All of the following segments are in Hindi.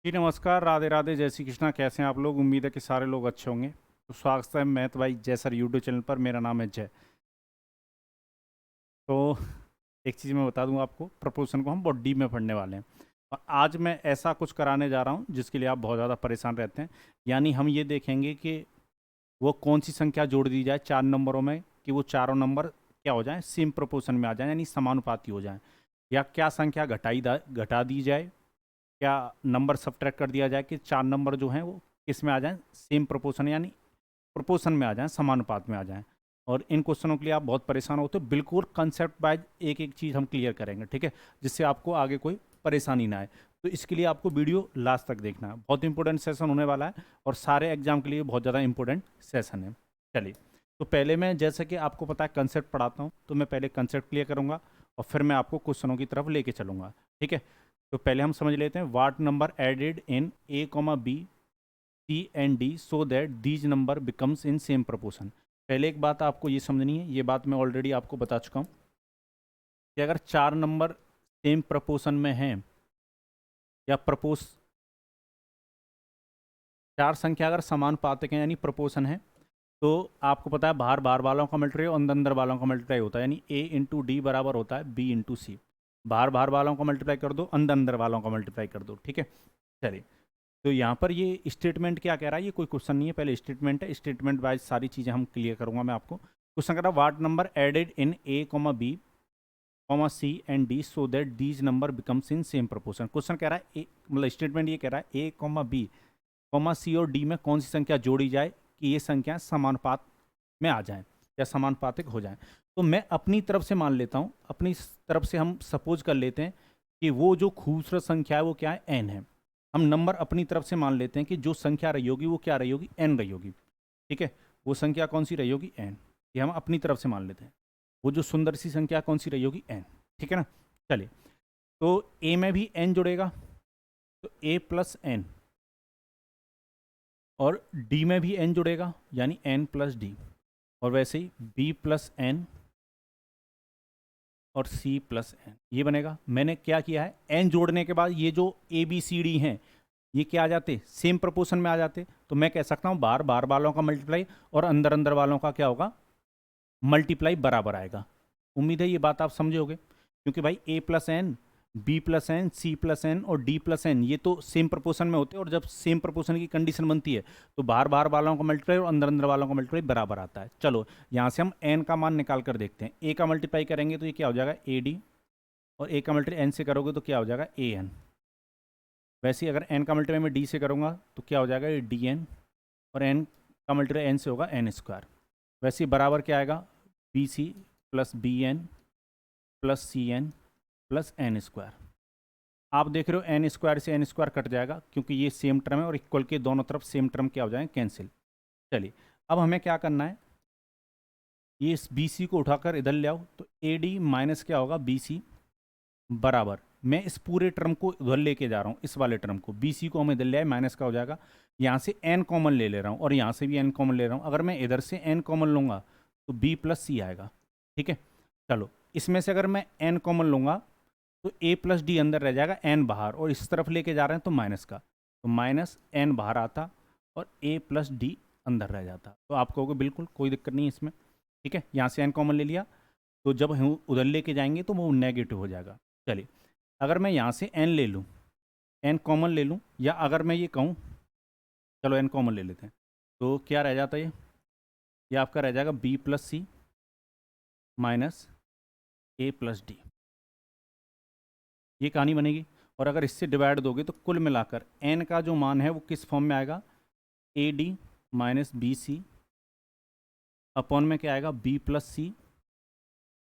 जी नमस्कार, राधे राधे, जय श्री कृष्णा। कैसे हैं आप लोग? उम्मीद है कि सारे लोग अच्छे होंगे। तो स्वागत है मैथ भाई जय सर यूट्यूब चैनल पर। मेरा नाम है जय। तो एक चीज़ मैं बता दूं आपको, प्रपोर्शन को हम बहुत डीप में पढ़ने वाले हैं। और आज मैं ऐसा कुछ कराने जा रहा हूं जिसके लिए आप बहुत ज़्यादा परेशान रहते हैं। यानी हम ये देखेंगे कि वो कौन सी संख्या जोड़ दी जाए चार नंबरों में कि वो चारों नंबर क्या हो जाएं, सेम प्रोपोर्शन में आ जाएं, यानी समानुपाती हो जाएं। या क्या संख्या घटा दी जाए, क्या नंबर सब्ट्रैक्ट कर दिया जाए कि चार नंबर जो हैं वो किस में आ जाएं, सेम प्रोपोर्शन यानी प्रोपोर्शन में आ जाएं, समानुपात में आ जाएं। और इन क्वेश्चनों के लिए आप बहुत परेशान होते हो, बिल्कुल कंसेप्ट वाइज एक एक चीज़ हम क्लियर करेंगे, ठीक है, जिससे आपको आगे कोई परेशानी ना आए। तो इसके लिए आपको वीडियो लास्ट तक देखना है, बहुत इंपॉर्टेंट सेशन होने वाला है और सारे एग्जाम के लिए बहुत ज़्यादा इंपॉर्टेंट सेशन है। चलिए, तो पहले मैं, जैसे कि आपको पता है, कंसेप्ट पढ़ाता हूँ, तो मैं पहले कंसेप्ट क्लियर करूँगा और फिर मैं आपको क्वेश्चनों की तरफ लेके चलूँगा, ठीक है। तो पहले हम समझ लेते हैं, what number added in A comma B C and D so that these number becomes in same proportion. पहले एक बात आपको ये समझनी है, ये बात मैं ऑलरेडी आपको बता चुका हूँ कि अगर चार नंबर सेम प्रोपोर्शन में हैं या प्रपोज चार संख्या अगर समानुपातिक है यानी प्रोपोर्शन है, तो आपको पता है बाहर बाहर वालों का मल्टीप्लाई और अंदर अंदर वालों का मल्टीप्लाई होता है, यानी ए इंटू डी बराबर होता है बी इंटू सी। बाहर बाहर वालों का मल्टीप्लाई कर दो, अंदर अंदर वालों का मल्टीप्लाई कर दो, ठीक है। चलिए, तो यहाँ पर ये स्टेटमेंट क्या कह रहा है, ये कोई क्वेश्चन नहीं है, पहले स्टेटमेंट है, स्टेटमेंट वाइज सारी चीज़ें हम क्लियर करूँगा मैं आपको। क्वेश्चन कह रहा है, what number added in A comma B comma C and D so that these number becomes in same proportion. क्वेश्चन कह रहा है मतलब स्टेटमेंट ये कह रहा है, A comma B comma C और डी में कौन सी संख्या जोड़ी जाए कि ये संख्या समानुपात में आ जाए या समानुपातिक हो जाए। तो मैं अपनी तरफ से मान लेता हूँ, अपनी तरफ से हम सपोज कर लेते हैं कि वो जो खूबसूरत संख्या है वो क्या है, एन है। हम नंबर अपनी तरफ से मान लेते हैं कि जो संख्या रही होगी वो क्या रही होगी, एन रही होगी, ठीक है। वो संख्या कौन सी रही होगी, एन। ये हम अपनी तरफ से मान लेते हैं। वो जो सुंदर सी संख्या कौन सी रही होगी, एन, ठीक है ना। चलिए, तो ए में भी एन जुड़ेगा, तो ए प्लस एन, और डी में भी एन जुड़ेगा यानी एन प्लस डी, और वैसे ही बी प्लस एन और सी प्लस एन, ये बनेगा। मैंने क्या किया है, एन जोड़ने के बाद ये जो ए बी सी डी हैं ये क्या आ जाते, सेम प्रोपोर्शन में आ जाते। तो मैं कह सकता हूँ बाहर बाहर वालों का मल्टीप्लाई और अंदर अंदर वालों का क्या होगा, मल्टीप्लाई बराबर आएगा। उम्मीद है ये बात आप समझे होगे, क्योंकि भाई A plus N, B plus N, C plus N और डी प्लस एन ये तो सेम प्रोपोर्शन में होते हैं, और जब सेम प्रोपोर्शन की कंडीशन बनती है तो बाहर बाहर वालों का मल्टीप्लाई और अंदर अंदर वालों का मल्टीप्लाई बराबर आता है। चलो, यहाँ से हम एन का मान निकाल कर देखते हैं। ए का मल्टीप्लाई करेंगे तो ये क्या हो जाएगा, ए डी, और ए का मल्टीप्लाई एन से करोगे तो क्या हो जाएगा, ए एन। वैसे ही अगर एन का मल्टीप्लाई मैं डी से करूँगा तो क्या हो जाएगा, ये डी एन, और एन का मल्टीप्लाई एन से होगा एन स्क्वायर। वैसे ही बराबर क्या आएगा, B C plus B N plus C N plus N square. आप देख रहे हो एन स्क्वायर से एन स्क्वायर कट जाएगा क्योंकि ये सेम टर्म है, और इक्वल के दोनों तरफ सेम टर्म क्या हो जाएंगे, कैंसिल। चलिए, अब हमें क्या करना है, ये इस बी सी को उठाकर इधर ले आओ, तो ए डी माइनस क्या होगा, बी सी बराबर, मैं इस पूरे टर्म को उधर लेके जा रहा हूँ, इस वाले टर्म को, बी सी को हम इधर ले आए, माइनस का हो जाएगा। यहाँ से एन कॉमन ले ले रहा हूँ और यहाँ से भी एन कॉमन ले रहा हूँ। अगर मैं इधर से एन कॉमन लूँगा तो बी प्लस सी आएगा, ठीक है। चलो, इसमें से अगर मैं एन कॉमन लूँगा तो ए प्लस डी अंदर रह जाएगा, एन बाहर, और इस तरफ लेके जा रहे हैं तो माइनस का, तो माइनस एन बाहर आता और ए प्लस डी अंदर रह जाता। तो आप कहोगे बिल्कुल कोई दिक्कत नहीं है इसमें, ठीक है। यहाँ से एन कॉमन ले लिया, तो जब हम उधर लेके जाएंगे तो वो नेगेटिव हो जाएगा। चलिए, अगर मैं यहाँ से एन ले लूँ, एन कॉमन ले लूँ, या अगर मैं ये कहूँ, चलो एन कॉमन ले लेते हैं, तो क्या रह जाता है ये आपका रह जाएगा B plus C minus A plus D, ये कहानी बनेगी। और अगर इससे डिवाइड दोगे तो कुल मिलाकर एन का जो मान है वो किस फॉर्म में आएगा, A D minus B C upon में क्या आएगा, B plus C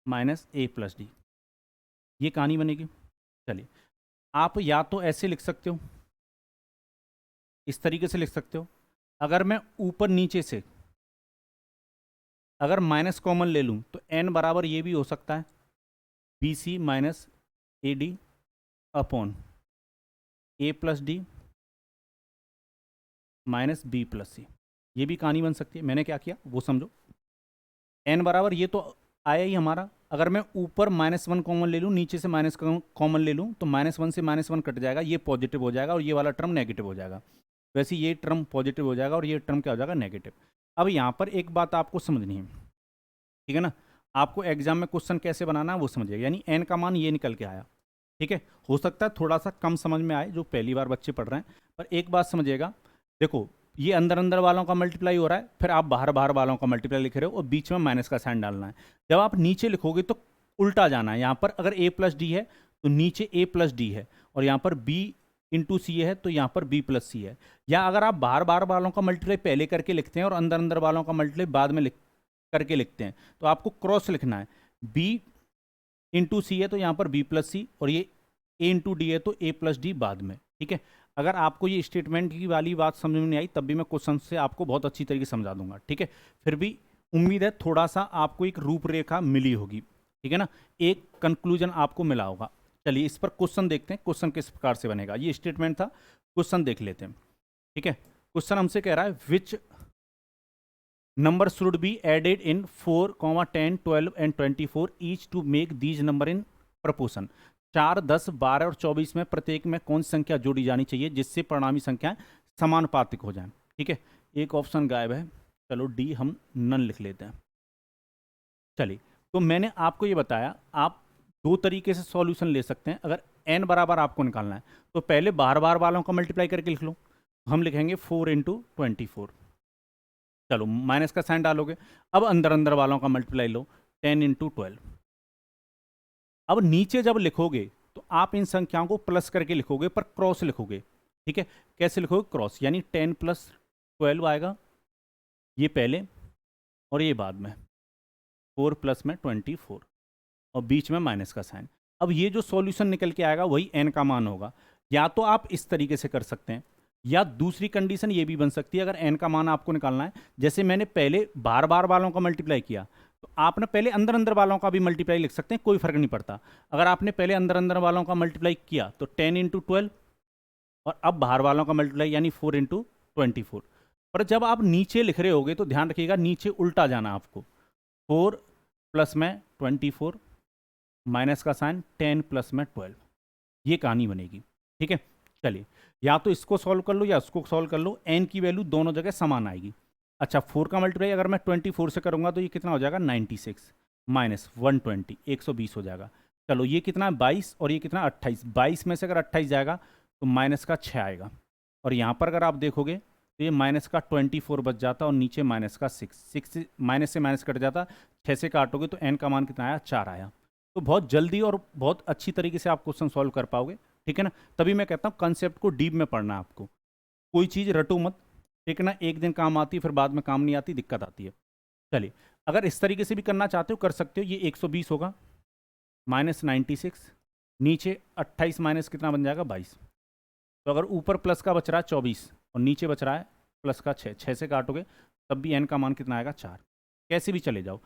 minus A plus D, ये कहानी बनेगी। चलिए, आप या तो ऐसे लिख सकते हो, इस तरीके से लिख सकते हो। अगर मैं ऊपर नीचे से अगर माइनस कॉमन ले लूँ तो एन बराबर ये भी हो सकता है, B C minus A D upon A plus D minus B plus C, ये भी कहानी बन सकती है। मैंने क्या किया वो समझो। एन बराबर ये तो आया ही हमारा। अगर मैं ऊपर -1 कॉमन ले लूँ, नीचे से माइनस कॉमन ले लूँ, तो -1 से -1 कट जाएगा, ये पॉजिटिव हो जाएगा और ये वाला टर्म नेगेटिव हो जाएगा। वैसे ये टर्म पॉजिटिव हो जाएगा और ये टर्म क्या हो जाएगा, नेगेटिव। अब यहाँ पर एक बात आपको समझनी है, ठीक है ना, आपको एग्जाम में क्वेश्चन कैसे बनाना है वो समझिएगा। यानी n का मान ये निकल के आया, ठीक है। हो सकता है थोड़ा सा कम समझ में आए जो पहली बार बच्चे पढ़ रहे हैं, पर एक बात समझिएगा, देखो ये अंदर अंदर वालों का मल्टीप्लाई हो रहा है, फिर आप बाहर बाहर वालों का मल्टीप्लाई लिख रहे हो और बीच में माइनस का साइन डालना है। जब आप नीचे लिखोगे तो उल्टा जाना है। यहाँ पर अगर a प्लस डी है तो नीचे a प्लस डी है, और यहाँ पर b इंटू सी है तो यहाँ पर b प्लस सी है। या अगर आप बाहर बाहर वालों का मल्टीप्लाई पहले करके लिखते हैं और अंदर अंदर वालों का मल्टीप्लाई बाद में करके लिखते हैं, तो आपको क्रॉस लिखना है। b इंटू सी है तो यहाँ पर b प्लस सी, और ये a इंटू डी है तो a प्लस डी बाद में, ठीक है। अगर आपको ये स्टेटमेंट की वाली बात समझ में नहीं आई तब भी मैं क्वेश्चन से आपको बहुत अच्छी तरीके से समझा दूंगा, ठीक है। फिर भी उम्मीद है थोड़ा सा आपको एक रूपरेखा मिली होगी, ठीक है ना, एक कंक्लूजन आपको मिला होगा। चलिए इस पर क्वेश्चन देखते हैं, क्वेश्चन किस प्रकार से बनेगा। ये स्टेटमेंट था, क्वेश्चन देख लेते हैं, ठीक है। क्वेश्चन हमसे कह रहा है which number should be added in 4, 10, 12 and 24 each to make these number in proportion. 4, 10, 12 और 24 में प्रत्येक में कौन सी संख्या जोड़ी जानी चाहिए जिससे परिणामी संख्याएं समानुपातिक हो जाएं, ठीक है। एक ऑप्शन गायब है, चलो डी हम नन लिख लेते हैं। चलिए, तो मैंने आपको ये बताया आप दो तरीके से सॉल्यूशन ले सकते हैं। अगर n बराबर आपको निकालना है तो पहले बाहर बाहर वालों का मल्टीप्लाई करके लिख लो। हम लिखेंगे 4 इंटू 24, चलो माइनस का साइन डालोगे। अब अंदर अंदर वालों का मल्टीप्लाई लो, 10 इंटू 12। अब नीचे जब लिखोगे तो आप इन संख्याओं को प्लस करके लिखोगे, पर क्रॉस लिखोगे, ठीक है। कैसे लिखोगे, क्रॉस, यानी 10 प्लस 12 आएगा, ये पहले और ये बाद में, 4 प्लस में 24 और बीच में माइनस का साइन। अब ये जो सॉल्यूशन निकल के आएगा वही n का मान होगा। या तो आप इस तरीके से कर सकते हैं, या दूसरी कंडीशन ये भी बन सकती है। अगर n का मान आपको निकालना है, जैसे मैंने पहले बार बार वालों का मल्टीप्लाई किया, तो आपने पहले अंदर अंदर वालों का भी मल्टीप्लाई लिख सकते हैं, कोई फर्क नहीं पड़ता। अगर आपने पहले अंदर अंदर वालों का मल्टीप्लाई किया तो 10 इंटू 12, और अब बाहर वालों का मल्टीप्लाई यानी 4 इंटू 24। पर जब आप नीचे लिख रहे होगे तो ध्यान रखिएगा नीचे उल्टा जाना आपको। 4 प्लस में 24 माइनस का साइन 10 प्लस में 12, ये कहानी बनेगी, ठीक है। चलिए, या तो इसको सॉल्व कर लो या इसको सॉल्व कर लो, n की वैल्यू दोनों जगह समान आएगी। अच्छा, 4 का मल्टीप्लाई अगर मैं 24 से करूंगा तो ये कितना हो जाएगा, 96 माइनस 120, 120 हो जाएगा। चलो ये कितना है, 22, और ये कितना 28। 22 में से अगर 28 जाएगा तो माइनस का 6 आएगा, और यहाँ पर अगर आप देखोगे तो ये माइनस का 24 बच जाता और नीचे माइनस का 6 माइनस से माइनस कट जाता, 6 से काटोगे तो n का मान कितना आया, 4 आया। तो बहुत जल्दी और बहुत अच्छी तरीके से आप क्वेश्चन सॉल्व कर पाओगे, ठीक है ना। तभी मैं कहता हूँ कंसेप्ट को डीप में पढ़ना है आपको, कोई चीज़ रटो मत, ठीक है ना। एक दिन काम आती है फिर बाद में काम नहीं आती, दिक्कत आती है। चलिए, अगर इस तरीके से भी करना चाहते हो कर सकते हो। ये 120 होगा माइनस 96, नीचे 28 माइनस कितना बन जाएगा, 22। तो अगर ऊपर प्लस का बच रहा है 24 और नीचे बच रहा है प्लस का 6, 6 से काटोगे तब भी n का मान कितना आएगा, 4। कैसे भी चले जाओ,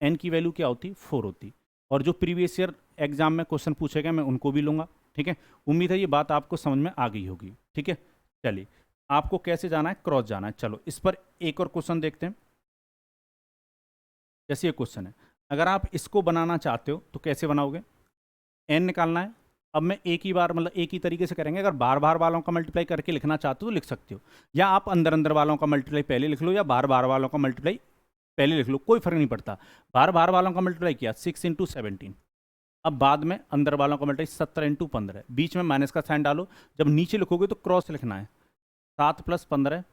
n की वैल्यू क्या होती, 4 होती। और जो प्रीवियस ईयर एग्जाम में क्वेश्चन पूछे गए मैं उनको भी लूँगा, ठीक है। उम्मीद है ये बात आपको समझ में आ गई होगी, ठीक है। चलिए, आपको कैसे जाना है, क्रॉस जाना है। चलो इस पर एक और क्वेश्चन देखते हैं। जैसे ये क्वेश्चन है, अगर आप इसको बनाना चाहते हो तो कैसे बनाओगे, n निकालना है। अब मैं एक ही बार मतलब एक ही तरीके से करेंगे। अगर बार बार वालों का मल्टीप्लाई करके लिखना चाहते हो तो लिख सकते हो, या आप अंदर अंदर वालों का मल्टीप्लाई पहले लिख लो या बार बार वालों का मल्टीप्लाई पहले लिख लो, कोई फर्क नहीं पड़ता। बार बार वालों का मल्टीप्लाई किया 6 इंटू 17, अब बाद में अंदर वालों का मल्टीप्लाई 17 इंटू 15, बीच में माइनस का साइन डालो। जब नीचे लिखोगे तो क्रॉस लिखना है, 7 प्लस 15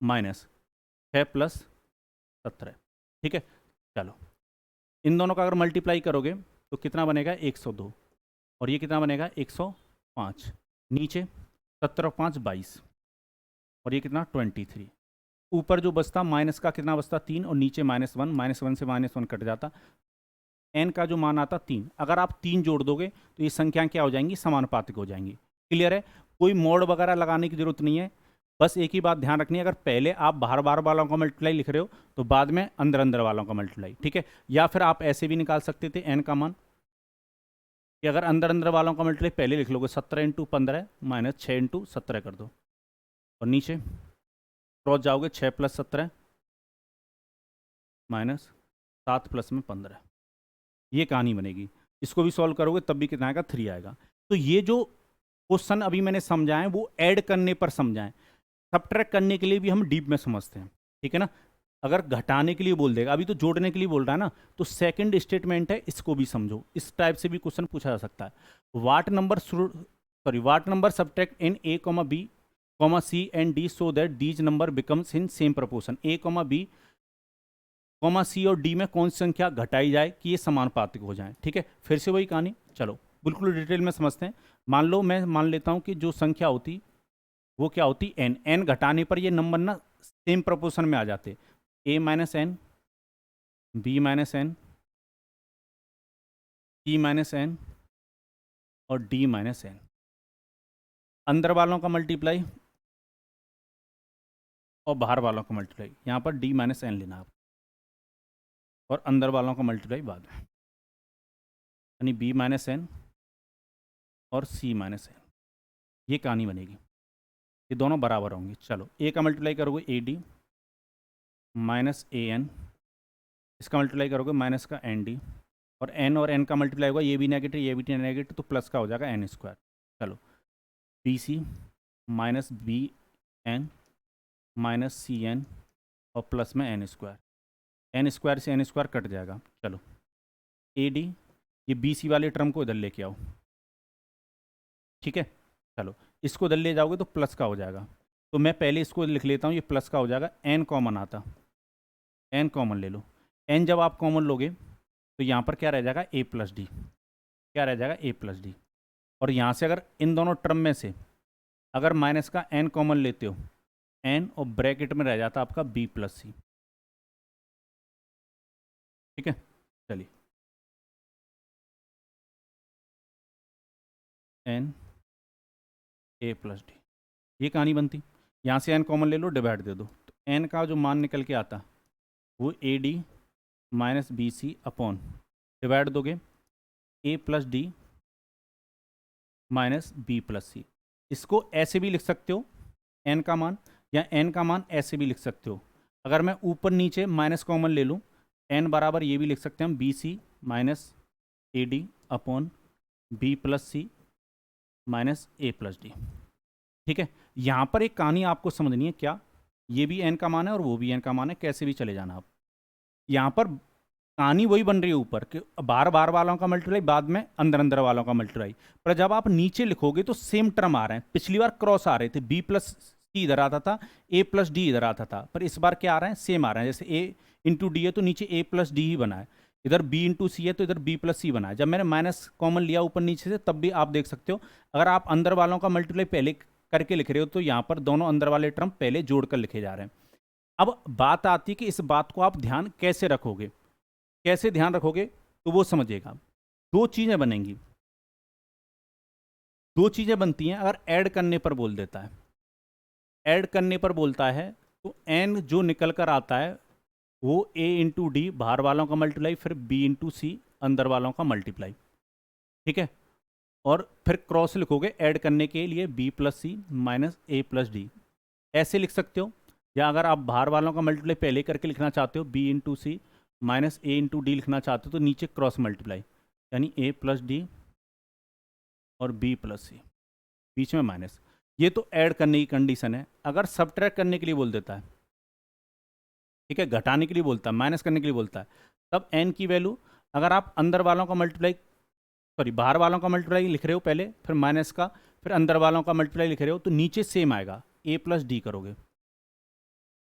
माइनस 6 प्लस 17, ठीक है। चलो इन दोनों का अगर मल्टीप्लाई करोगे तो कितना बनेगा, 102, और ये कितना बनेगा, 105। नीचे 17 और 5 22, और ये कितना 23। ऊपर जो बचता माइनस का कितना बचता, 3, और नीचे -1, -1 से -1 कट जाता। n का जो मान आता 3, अगर आप 3 जोड़ दोगे तो ये संख्याएं क्या हो जाएंगी, समानुपातिक हो जाएंगी। क्लियर है, कोई मोड वगैरह लगाने की जरूरत नहीं है। बस एक ही बात ध्यान रखनी है, अगर पहले आप बाहर बाहर वालों का मल्टीप्लाई लिख रहे हो तो बाद में अंदर अंदर वालों का मल्टीप्लाई, ठीक है। या फिर आप ऐसे भी निकाल सकते थे n का मान, कि अगर अंदर अंदर वालों का मल्टीप्लाई पहले लिख लोगे, 17 इंटू 15 माइनस 6 इंटू 17 कर दो, और नीचे क्रॉस जाओगे 6 प्लस 17 माइनस 7 प्लस में 15, ये कहानी बनेगी। इसको भी सॉल्व करोगे तब भी कितना आएगा, 3 आएगा। तो ये जो क्वेश्चन अभी मैंने समझाए वो ऐड करने पर समझाएं, सब्ट्रैक्ट करने के लिए भी हम डीप में समझते हैं, ठीक है ना। अगर घटाने के लिए बोल देगा, अभी तो जोड़ने के लिए बोल रहा है ना, तो सेकंड स्टेटमेंट है, इसको भी समझो। इस टाइप से भी क्वेश्चन पूछा जा सकता है। What number subtract in A comma B comma C and D so that these number becomes in same proportion. A comma B comma C और डी में कौन सी संख्या घटाई जाए कि ये समानुपातिक हो जाए, ठीक है। फिर से वही कहानी, चलो बिल्कुल डिटेल में समझते हैं। मान लो मैं मान लेता हूँ कि जो संख्या होती वो क्या होती, एन। एन घटाने पर ये नंबर ना सेम प्रपोर्शन में आ जाते, A minus N, B minus N, C minus N और डी माइनस एन। अंदर वालों का मल्टीप्लाई और बाहर वालों का मल्टीप्लाई, यहाँ पर डी माइनस एन लेना आप, और अंदर वालों का मल्टीप्लाई बाद में, यानी बी माइनस एन और सी माइनस एन। ये कहानी बनेगी, ये दोनों बराबर होंगे। चलो ए का मल्टीप्लाई करोगे A D minus A N, इसका मल्टीप्लाई करोगे माइनस का एन डी, और एन का मल्टीप्लाई होगा, ये भी नेगेटिव ये भी नेगेटिव, तो प्लस का हो जाएगा एन स्क्वायर। चलो B C minus B N minus C N और प्लस में एन स्क्वायर से एन स्क्वायर कट जाएगा। चलो ए डी, ये बी सी वाले टर्म को इधर लेके आओ, ठीक है। चलो इसको इधर ले जाओगे तो प्लस का हो जाएगा, तो मैं पहले इसको लिख लेता हूँ, ये प्लस का हो जाएगा। एन कॉमन आता, एन कॉमन ले लो। एन जब आप कॉमन लोगे तो यहाँ पर क्या रह जाएगा, ए प्लस डी, क्या रह जाएगा, ए प्लस डी। और यहाँ से अगर इन दोनों टर्म में से अगर माइनस का एन कॉमन लेते हो, एन और ब्रैकेट में रह जाता आपका बी प्लस सी, ठीक है। चलिए एन ए प्लस डी, ये कहानी बनती। यहाँ से एन कॉमन ले लो, डिवाइड दे दो, तो एन का जो मान निकल के आता वो A D minus B C upon, divide दोगे A plus D minus B plus C. इसको ऐसे भी लिख सकते हो एन का मान, या एन का मान ऐसे भी लिख सकते हो। अगर मैं ऊपर नीचे माइनस कॉमन ले लूँ, एन बराबर ये भी लिख सकते हैं हम, B C minus A D upon B plus C minus A plus D, ठीक है। यहाँ पर एक कहानी आपको समझनी है, क्या, ये भी एन का मान है और वो भी एन का मान है, कैसे भी चले जाना आप। यहाँ पर कहानी वही बन रही है ऊपर कि बार बार वालों का मल्टीप्लाई, बाद में अंदर अंदर वालों का मल्टीप्लाई, पर जब आप नीचे लिखोगे तो सेम टर्म आ रहे हैं। पिछली बार क्रॉस आ रहे थे, बी प्लस सी इधर आता था, ए प्लस डी इधर आता था, पर इस बार क्या आ रहे हैं, सेम आ रहे हैं। जैसे ए इंटू डी है तो नीचे ए प्लस डी ही बना है, इधर बी इंटू सी है तो इधर बी प्लस सी बना है। जब मैंने माइनस कॉमन लिया ऊपर नीचे से, तब भी आप देख सकते हो, अगर आप अंदर वालों का मल्टीप्लाई पहले करके लिख रहे हो तो यहाँ पर दोनों अंदर वाले टर्म पहले जोड़कर लिखे जा रहे हैं। अब बात आती है कि इस बात को आप ध्यान कैसे रखोगे, कैसे ध्यान रखोगे, तो वो समझिएगा। दो चीजें बनेंगी, दो चीजें बनती हैं अगर ऐड करने पर बोल देता है। ऐड करने पर बोलता है तो एन जो निकल कर आता है वो ए इंटू डी बाहर वालों का मल्टीप्लाई, फिर बी इंटू सी अंदर वालों का मल्टीप्लाई, ठीक है। और फिर क्रॉस लिखोगे ऐड करने के लिए, B plus C minus A plus D, ऐसे लिख सकते हो। या अगर आप बाहर वालों का मल्टीप्लाई पहले करके लिखना चाहते हो, बी इंटू सी माइनस ए इंटू डी लिखना चाहते हो, तो नीचे क्रॉस मल्टीप्लाई, यानी ए प्लस डी और बी प्लस सी, बीच में माइनस। ये तो ऐड करने की कंडीशन है। अगर सब्ट्रैक्ट करने के लिए बोल देता है, ठीक है, घटाने के लिए बोलता है, माइनस करने के लिए बोलता है, तब एन की वैल्यू, अगर आप अंदर वालों का मल्टीप्लाई, सॉरी बाहर वालों का मल्टीप्लाई लिख रहे हो पहले, फिर माइनस का, फिर अंदर वालों का मल्टीप्लाई लिख रहे हो, तो नीचे सेम आएगा, ए प्लस डी करोगे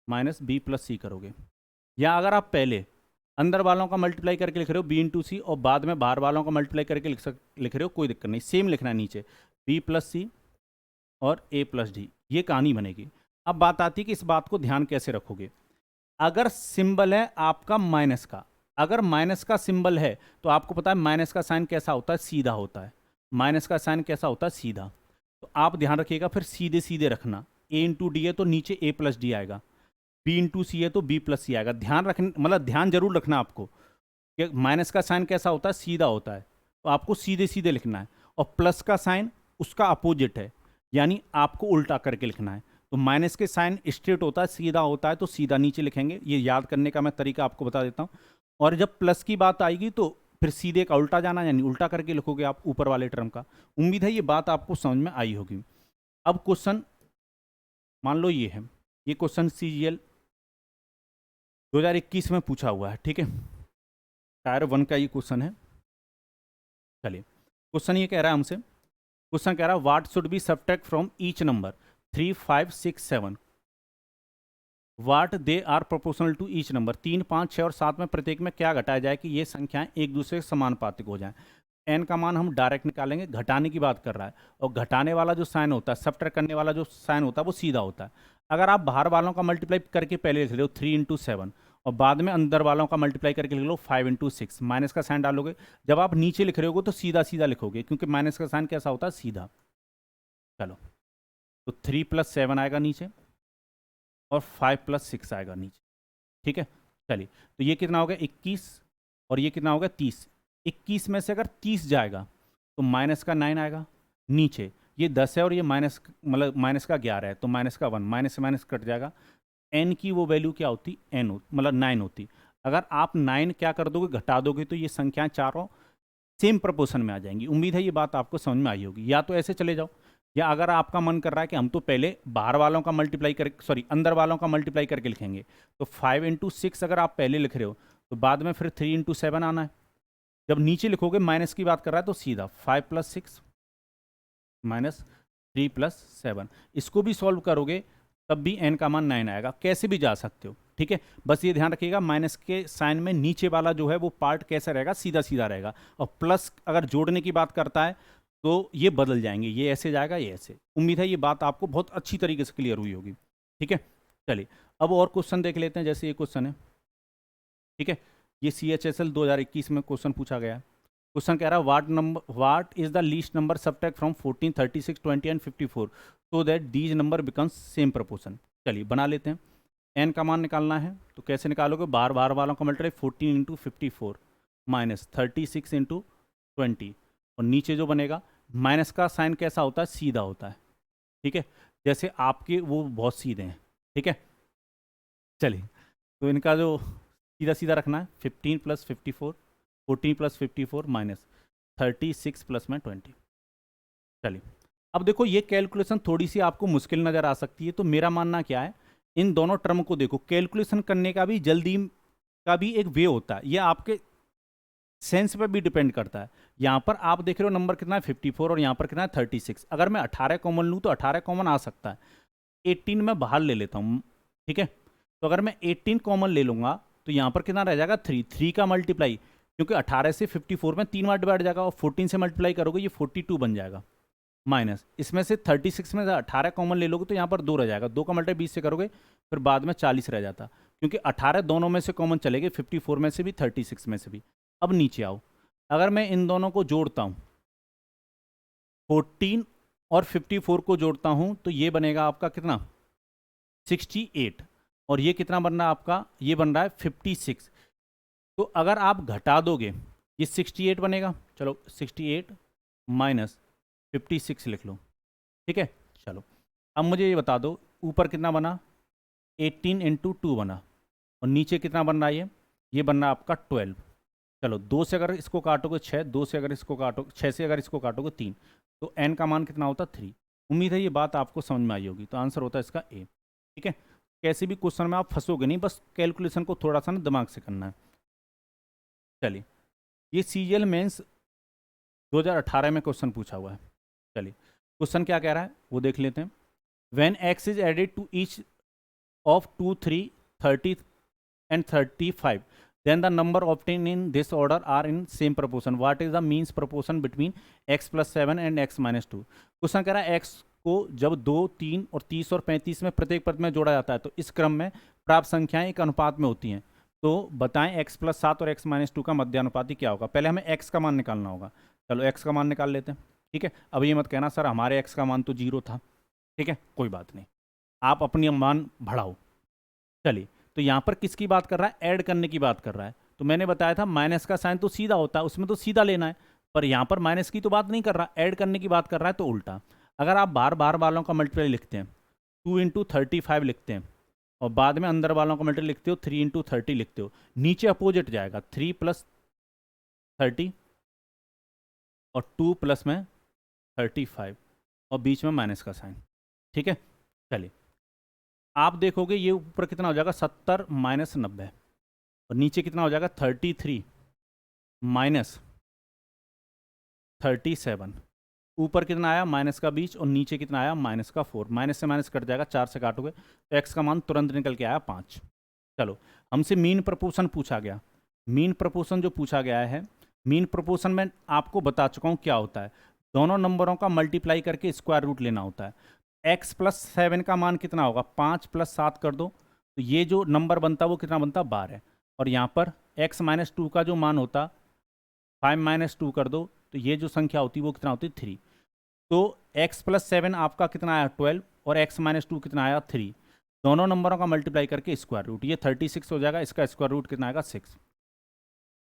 माइनस बी प्लस सी करोगे। या अगर आप पहले अंदर वालों का मल्टीप्लाई करके लिख रहे हो बी इंटू सी, और बाद में बाहर वालों का मल्टीप्लाई करके लिख रहे हो, कोई दिक्कत नहीं, सेम लिखना है नीचे, बी प्लस सी और ए प्लस डी, ये कहानी बनेगी। अब बात आती है कि इस बात को ध्यान कैसे रखोगे। अगर सिंबल है आपका माइनस का, अगर माइनस का सिंबल है तो आपको पता है माइनस का साइन कैसा होता है, सीधा होता है। माइनस का साइन कैसा होता है, सीधा। तो आप ध्यान रखिएगा, फिर सीधे सीधे रखना। ए इंटू डी है तो नीचे ए प्लस डी आएगा, बी इंटू सी है तो बी प्लस सी आएगा। ध्यान रखना, मतलब ध्यान जरूर रखना आपको कि माइनस का साइन कैसा होता है, सीधा होता है, तो आपको सीधे सीधे लिखना है। और प्लस का साइन उसका अपोजिट है, यानी आपको उल्टा करके लिखना है। तो माइनस के साइन स्ट्रेट होता है, सीधा होता है, तो सीधा नीचे लिखेंगे। ये याद करने का मैं तरीका आपको बता देता हूँ। और जब प्लस की बात आएगी तो फिर सीधे का उल्टा जाना, यानी उल्टा करके लिखोगे आप ऊपर वाले टर्म का। उम्मीद है ये बात आपको समझ में आई होगी। अब क्वेश्चन मान लो ये है, ये क्वेश्चन CGL 2021 में पूछा हुआ है, ठीक है, टायर 1 का ये क्वेश्चन है। चलिए क्वेश्चन ये कह रहा है हमसे, क्वेश्चन कह रहा है what should be subtract from each number 3, 5, 6, 7 what they are proportional to each number. 3, 5, 6 और 7 में प्रत्येक में क्या घटाया जाए कि ये संख्याएं एक दूसरे के समानुपातिक हो जाएं। एन का मान हम डायरेक्ट निकालेंगे, घटाने की बात कर रहा है, और घटाने वाला जो साइन होता है, सब्ट्रैक्ट करने वाला जो साइन होता है वो सीधा होता है। अगर आप बाहर वालों का मल्टीप्लाई करके पहले लिख लो 3 × 7 और बाद में अंदर वालों का मल्टीप्लाई करके लिख लो 5 × 6, माइनस का साइन डालोगे, जब आप नीचे लिख रहे होगे तो सीधा सीधा लिखोगे, क्योंकि माइनस का साइन कैसा होता है, सीधा। चलो तो 3 + 7 आएगा नीचे और 5 + 6 आएगा नीचे, ठीक है। चलिए तो ये कितना हो गया 21 और ये कितना हो गया 30। 21 में से अगर 30 जाएगा तो माइनस का 9 आएगा नीचे, ये 10 है और ये माइनस मतलब माइनस का 11 है तो माइनस का 1, माइनस से माइनस कट जाएगा। एन की वो वैल्यू क्या होती, एन मतलब 9 होती। अगर आप 9 क्या कर दोगे, घटा दोगे तो ये संख्याएं चारों सेम प्रपोर्शन में आ जाएंगी। उम्मीद है ये बात आपको समझ में आई होगी। या तो ऐसे चले जाओ, या अगर आपका मन कर रहा है कि हम तो पहले बाहर वालों का मल्टीप्लाई कर सॉरी अंदर वालों का मल्टीप्लाई करके लिखेंगे, तो 5 × 6 अगर आप पहले लिख रहे हो तो बाद में फिर 3 × 7 आना है। जब नीचे लिखोगे माइनस की बात कर रहा है तो सीधा 5 + 6 माइनस 3 + 7, इसको भी सॉल्व करोगे तब भी एन का मान 9 आएगा। कैसे भी जा सकते हो, ठीक है। बस ये ध्यान रखिएगा माइनस के साइन में नीचे वाला जो है वो पार्ट कैसा रहेगा, सीधा सीधा रहेगा, और प्लस अगर जोड़ने की बात करता है तो ये बदल जाएंगे, ये ऐसे जाएगा ये ऐसे। उम्मीद है ये बात आपको बहुत अच्छी तरीके से क्लियर हुई होगी, ठीक है। चलिए अब और क्वेश्चन देख लेते हैं। जैसे ये क्वेश्चन है, ठीक है, ये CHSL 2021 में क्वेश्चन पूछा गया है। क्वेश्चन कह रहा है what is the least number subtract from 14, 36, 20 and 54 so that these number becomes same proportion. चलिए बना लेते हैं। एन का मान निकालना है तो कैसे निकालोगे, बार बार वालों का मल्टीप्लाई 14 × 54 माइनस 36 × 20, और नीचे जो बनेगा माइनस का साइन कैसा होता है, सीधा होता है, ठीक है। जैसे आपके वो बहुत सीधे हैं, ठीक है। चलिए तो इनका जो सीधा सीधा रखना है, 15 + 54, 14 + 54 माइनस 36 + में 20। चलिए अब देखो ये कैलकुलेशन थोड़ी सी आपको मुश्किल नज़र आ सकती है, तो मेरा मानना क्या है, इन दोनों टर्म को देखो, कैलकुलेशन करने का भी जल्दी का भी एक वे होता है, ये आपके सेंस पे भी डिपेंड करता है। यहाँ पर आप देख रहे हो नंबर कितना है 54 और यहाँ पर कितना है 36। अगर मैं 18 कॉमन लूँ तो 18 कॉमन आ सकता है, 18 मैं बाहर ले लेता हूँ, ठीक है। तो अगर मैं 18 कॉमन ले लूँगा तो यहाँ पर कितना रह जाएगा 3 का मल्टीप्लाई, क्योंकि 18 से 54 में 3 बार डिवाइड जाएगा, और 14 से मल्टीप्लाई करोगे ये 42 बन जाएगा, माइनस इसमें से 36 में से 18 कॉमन ले लोगे तो यहाँ पर 2 रह जाएगा, 2 का मल्टीप्लाई 20 से करोगे फिर बाद में 40 रह जाता, क्योंकि 18 दोनों में से कॉमन चलेगे, 54 में से भी 36 में से भी। अब नीचे आओ, अगर मैं इन दोनों को जोड़ता हूँ 14 और 54 को जोड़ता हूँ तो ये बनेगा आपका कितना 68, और ये कितना बन रहा है आपका, ये बन रहा है 56। तो अगर आप घटा दोगे ये 68 बनेगा, चलो 68 माइनस 56 लिख लो, ठीक है। चलो अब मुझे ये बता दो ऊपर कितना बना, 18 × 2 बना, और नीचे कितना बन रहा है, ये बन रहा है आपका 12। चलो 2 से अगर इसको काटोगे 6, 2 से अगर इसको काटो 6 से अगर इसको काटोगे 3, तो एन का मान कितना होता 3। उम्मीद है ये बात आपको समझ में आई होगी, तो आंसर होता है इसका ए, ठीक है। कैसे भी क्वेश्चन में आप फंसोगे नहीं, बस कैलकुलेशन को थोड़ा सा ना दिमाग से करना है। चलिए ये CGL मेंस 2018 में क्वेश्चन पूछा हुआ है। चलिए क्वेश्चन क्या कह रहा है वो देख लेते हैं। When x is added to each of 2, 3, 30 and 35 then the number obtained in this order are in same proportion. What is the means proportion between x + 7 and x - 2? Question कह रहा है x को जब 2, 3 और 30 और 35 में प्रत्येक पद में जोड़ा जाता है तो इस क्रम में प्राप्त संख्याएं एक अनुपात में होती हैं, तो बताएं x + 7 और x - 2 का मध्यानुपाती क्या होगा। पहले हमें x का मान निकालना होगा, चलो x का मान निकाल लेते हैं, ठीक है। अब ये मत कहना सर हमारे x का मान तो 0 था, ठीक है, कोई बात नहीं, आप अपनी मान बढ़ाओ। चलिए तो यहाँ पर किसकी बात कर रहा है, ऐड करने की बात कर रहा है। तो मैंने बताया था माइनस का साइन तो सीधा होता है, उसमें तो सीधा लेना है, पर यहाँ पर माइनस की तो बात नहीं कर रहा, ऐड करने की बात कर रहा है, तो उल्टा। अगर आप बार बार वालों का मल्टीप्लाई लिखते हैं 2 × 35 लिखते हैं और बाद में अंदर वालों का मल्टीप्लाई लिखते हो, 3 इंटू 30 लिखते हो। नीचे अपोजिट जाएगा, 3 प्लस 30 और 2 प्लस में 35 और बीच में माइनस का साइन। ठीक है, चलिए आप देखोगे ये ऊपर कितना हो जाएगा, 70 माइनस 90 और नीचे कितना हो जाएगा, 33 माइनस 37। ऊपर कितना आया माइनस का बीच और नीचे कितना आया माइनस का 4। माइनस से माइनस कट जाएगा, 4 से काटोगे तो एक्स का मान तुरंत निकल के आया 5। चलो हमसे मीन प्रपोर्शन पूछा गया। मीन प्रपोर्शन जो पूछा गया है, मीन प्रपोर्शन में आपको बता चुका हूँ क्या होता है। दोनों नंबरों का मल्टीप्लाई करके स्क्वायर रूट लेना होता है। एक्स प्लस 7 का मान कितना होगा, 5 प्लस 7 कर दो तो ये जो नंबर बनता है वो कितना बनता, 12। और यहाँ पर एक्स माइनस 2 का जो मान होता, 5 माइनस 2 कर दो तो ये जो संख्या होती वो कितना होती, 3। तो x प्लस 7 आपका कितना आया, 12 और x माइनस 2 कितना आया, 3। दोनों नंबरों का मल्टीप्लाई करके स्क्वायर रूट, ये 36 हो जाएगा, इसका स्क्वायर रूट कितना आएगा, 6।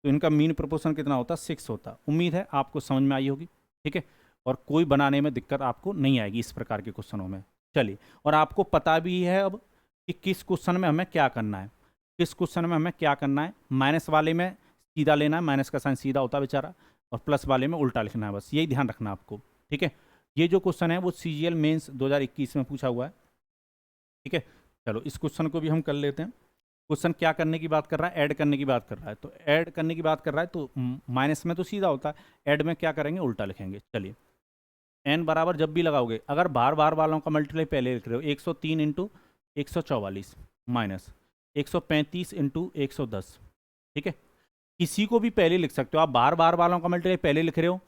तो इनका मीन प्रोपोर्शन कितना होता, 6 होता। उम्मीद है आपको समझ में आई होगी। ठीक है, और कोई बनाने में दिक्कत आपको नहीं आएगी इस प्रकार के क्वेश्चनों में। चलिए, और आपको पता भी है अब कि किस क्वेश्चन में हमें क्या करना है, किस क्वेश्चन में हमें क्या करना है। माइनस वाले में सीधा लेना है, माइनस का साइन सीधा होता है बेचारा, और प्लस वाले में उल्टा लिखना है, बस यही ध्यान रखना आपको। ठीक है, ये जो क्वेश्चन है वो CGL मेंस 2021 में पूछा हुआ है। ठीक है, चलो इस क्वेश्चन को भी हम कर लेते हैं। क्वेश्चन क्या करने की बात कर रहा है, ऐड करने की बात कर रहा है। तो ऐड करने की बात कर रहा है तो माइनस में तो सीधा होता है, ऐड में क्या करेंगे, उल्टा लिखेंगे। चलिए, n बराबर जब भी लगाओगे, अगर बार बार वालों का मल्टीप्लाई पहले लिख रहे हो, 103 इंटू 144 माइनस 135 इंटू 110। ठीक है, किसी को भी पहले लिख सकते हो आप। बार बार वालों का मल्टीप्लाई पहले लिख रहे हो,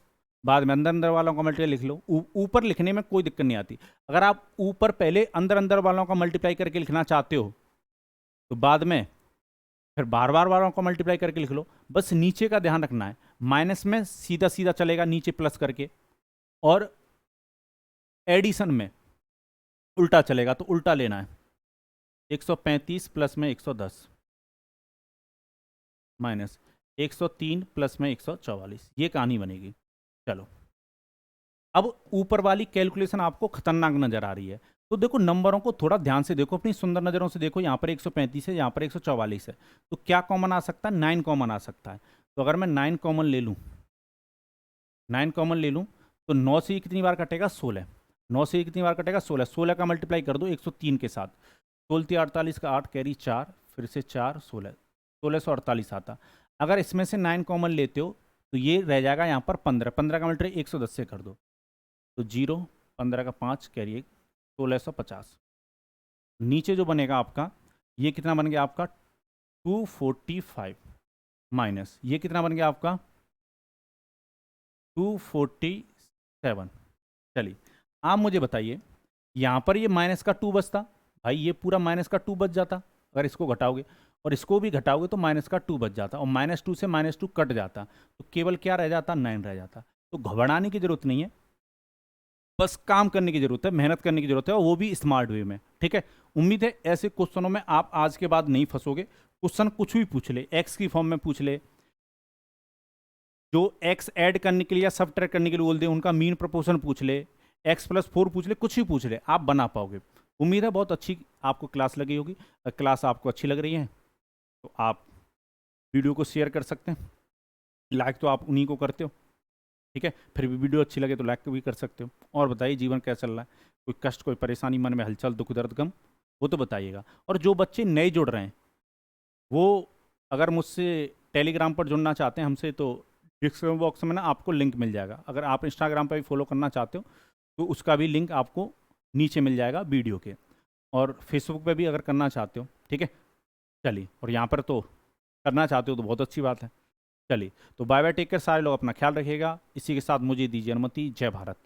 बाद में अंदर अंदर वालों का मल्टीप्लाई लिख लो। ऊपर लिखने में कोई दिक्कत नहीं आती। अगर आप ऊपर पहले अंदर अंदर वालों का मल्टीप्लाई करके लिखना चाहते हो तो बाद में फिर बार बार वालों का मल्टीप्लाई करके लिख लो। बस नीचे का ध्यान रखना है, माइनस में सीधा सीधा चलेगा, नीचे प्लस करके, और एडिशन में उल्टा चलेगा, तो उल्टा लेना है। 135 प्लस में 110 माइनस 103 प्लस में 144, ये कहानी बनेगी। चलो, अब ऊपर वाली कैलकुलेशन आपको खतरनाक नजर आ रही है, तो देखो नंबरों को थोड़ा ध्यान से देखो, अपनी सुंदर नज़रों से देखो। यहाँ पर 135 है, यहाँ पर 144 है, तो क्या कॉमन आ सकता है, 9 कॉमन आ सकता है। तो अगर मैं 9 कॉमन ले लूँ, 9 कॉमन ले लूँ तो 9 से कितनी बार कटेगा, 16। 9 से कितनी बार कटेगा, 16। 16 का मल्टीप्लाई कर दो 103 के साथ, 16 48 का 8 कैरी 4, फिर से 4 16, 1648 आता। अगर इसमें से 9 कॉमन लेते हो तो ये रह जाएगा यहाँ पर 15। 15 का मल्टीप्लाई 110 से कर दो तो 0, 15 का 5 कैरी 1, 1650। नीचे जो बनेगा आपका, ये कितना बन गया आपका, 245 माइनस ये कितना बन गया आपका, 247। चलिए, आप मुझे बताइए, यहाँ पर ये माइनस का 2 बचता, भाई ये पूरा माइनस का 2 बच जाता। अगर इसको घटाओगे और इसको भी घटाओगे तो माइनस का 2 बच जाता, और -2 से -2 कट जाता, तो केवल क्या रह जाता, 9 रह जाता। तो घबराने की जरूरत नहीं है, बस काम करने की जरूरत है, मेहनत करने की जरूरत है, और वो भी स्मार्ट वे में। ठीक है, उम्मीद है ऐसे क्वेश्चनों में आप आज के बाद नहीं फंसोगे। क्वेश्चन कुछ भी पूछ ले, एक्स की फॉर्म में पूछ ले, जो एक्स ऐड करने के लिए या सबट्रैक्ट करने के लिए बोल दे, उनका मीन प्रोपोर्शन पूछ ले, x+4 पूछ ले, कुछ भी पूछ ले, आप बना पाओगे। उम्मीद है बहुत अच्छी आपको क्लास लगी होगी। अगर क्लास आपको अच्छी लग रही है तो आप वीडियो को शेयर कर सकते हैं, लाइक तो आप उन्हीं को करते हो। ठीक है, फिर भी वीडियो अच्छी लगे तो लाइक भी कर सकते हो। और बताइए जीवन कैसा चल रहा है, कोई कष्ट, कोई परेशानी, मन में हलचल, दुख दर्द, गम, वो तो बताइएगा। और जो बच्चे नए जुड़ रहे हैं वो अगर मुझसे टेलीग्राम पर जुड़ना चाहते हैं हमसे, तो डिस्क्रिप्शन बॉक्स में ना आपको लिंक मिल जाएगा। अगर आप इंस्टाग्राम पर भी फॉलो करना चाहते हो तो उसका भी लिंक आपको नीचे मिल जाएगा वीडियो के, और फेसबुक पे भी अगर करना चाहते हो। ठीक है, चलिए, और यहाँ पर तो करना चाहते हो तो बहुत अच्छी बात है। चलिए, तो बाय बाय, टेक केयर, सारे लोग अपना ख्याल रखिएगा। इसी के साथ मुझे दीजिए अनुमति। जय भारत।